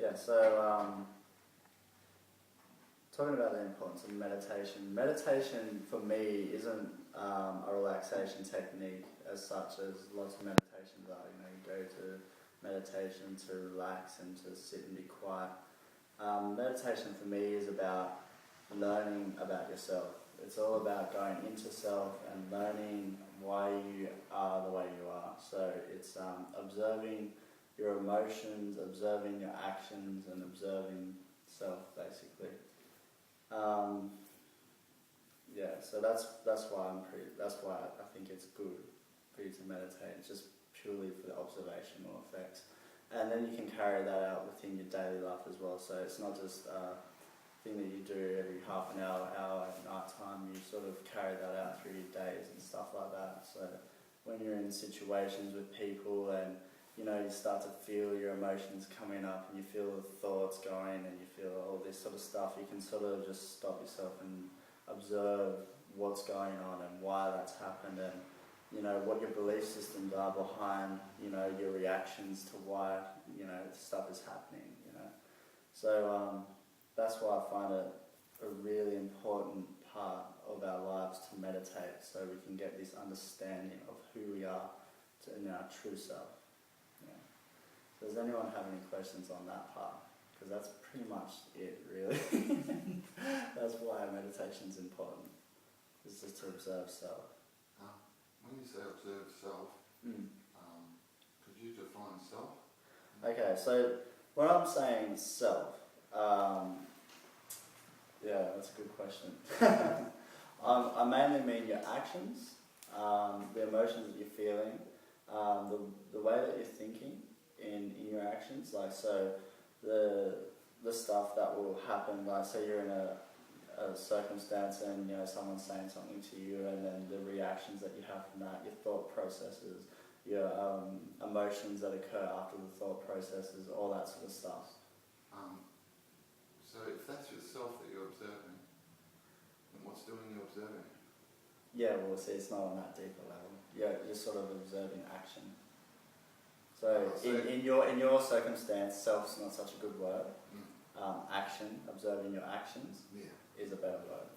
Yeah, so talking about the importance of meditation. Meditation for me isn't a relaxation technique as such as lots of meditations are. You know, you go to meditation to relax and to sit and be quiet. Meditation for me is about learning about yourself. It's all about going into self and learning why you are the way you are. So it's observing your emotions, observing your actions, and observing self, basically. Yeah, so that's why I think it's good for you to meditate. It's just purely for the observational effects, and then you can carry that out within your daily life as well. So it's not just thing that you do every half an hour at night time. You sort of carry that out through your days and stuff like that. So when you're in situations with people and you know you start to feel your emotions coming up and you feel the thoughts going and you feel all this sort of stuff, you can sort of just stop yourself and observe what's going on and why that's happened, and you know what your belief systems are behind your reactions to why stuff is happening. So that's why I find it a really important part of our lives to meditate, so we can get this understanding of who we are in our true self. Yeah. So does anyone have any questions on that part? Because that's pretty much it, really. That's why meditation is important. It's just to observe self. When you say observe self, could you define self? Okay, so when I'm saying self, yeah, that's a good question. I mainly mean your actions, the emotions that you're feeling, the way that you're thinking in your actions. Like, so the stuff that will happen, like say you're in a circumstance and someone's saying something to you, and then the reactions that you have from that, your thought processes, your emotions that occur after the thought processes, all that sort of stuff. So if that's yourself that you're observing, then what's doing you observing? Yeah, well, see, it's not on that deeper level. You're sort of observing action. So in your circumstance, self's not such a good word. Action, observing your actions, is a better word.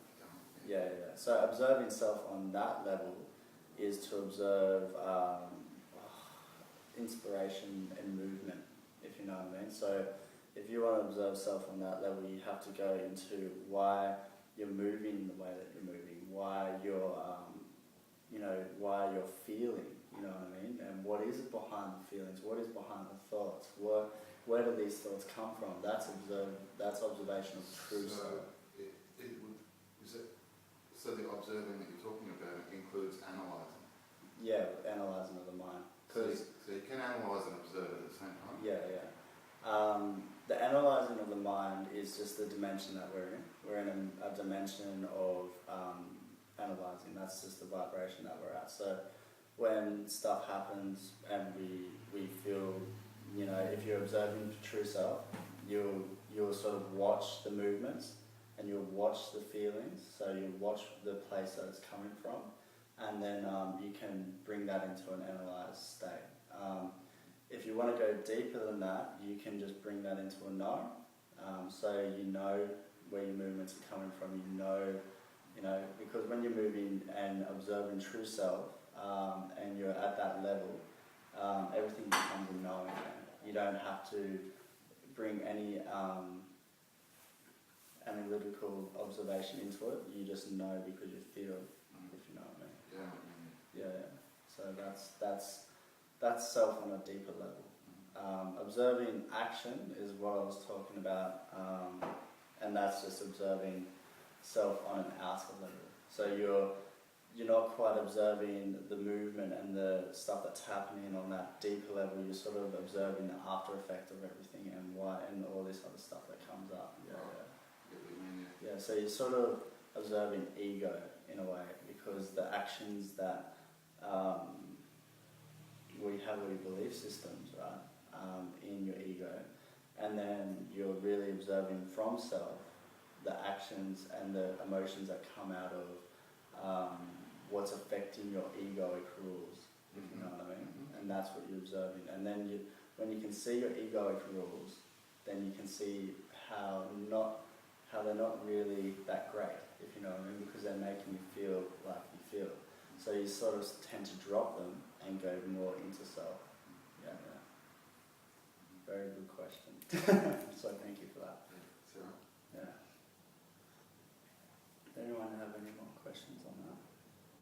Yeah. So observing self on that level is to observe inspiration and movement, if you know what I mean. So if you want to observe self on that level, you have to go into why you're moving the way that you're moving, why you're feeling, you know what I mean, and what is behind the feelings, what is behind the thoughts, where do these thoughts come from? That's observation of true self. So the observing that you're talking about includes analysing? Yeah, analysing of the mind. So you can analyse and observe at the same time? Yeah. The analysing of the mind is just the dimension that we're in. We're in a dimension of analysing. That's just the vibration that we're at. So when stuff happens and we feel, if you're observing true self, you'll sort of watch the movements and you'll watch the feelings. So you'll watch the place that it's coming from, and then you can bring that into an analysed state. If you want to go deeper than that, you can just bring that into a know. So you know where your movements are coming from. Because when you're moving and observing true self, and you're at that level, everything becomes a knowing. You don't have to bring any analytical observation into it. You just know because you feel, if you know what I mean. Yeah. So that's self on a deeper level. Observing action is what I was talking about, and that's just observing self on an outer level. So you're not quite observing the movement and the stuff that's happening on that deeper level. You're sort of observing the after effect of everything and why and all this other stuff that comes up. Yeah. So you're sort of observing ego in a way, because the actions that we have with belief systems, right, in your ego, and then you're really observing from self the actions and the emotions that come out of what's affecting your egoic rules, if you know what I mean. And that's what you're observing. And then when you can see your egoic rules, then you can see how they're not really that great, if you know what I mean, because they're making you feel like you feel. So you sort of tend to drop them and go more into self. Yeah. Very good question. So thank you for that. Sarah? Yeah. Does anyone have any more questions?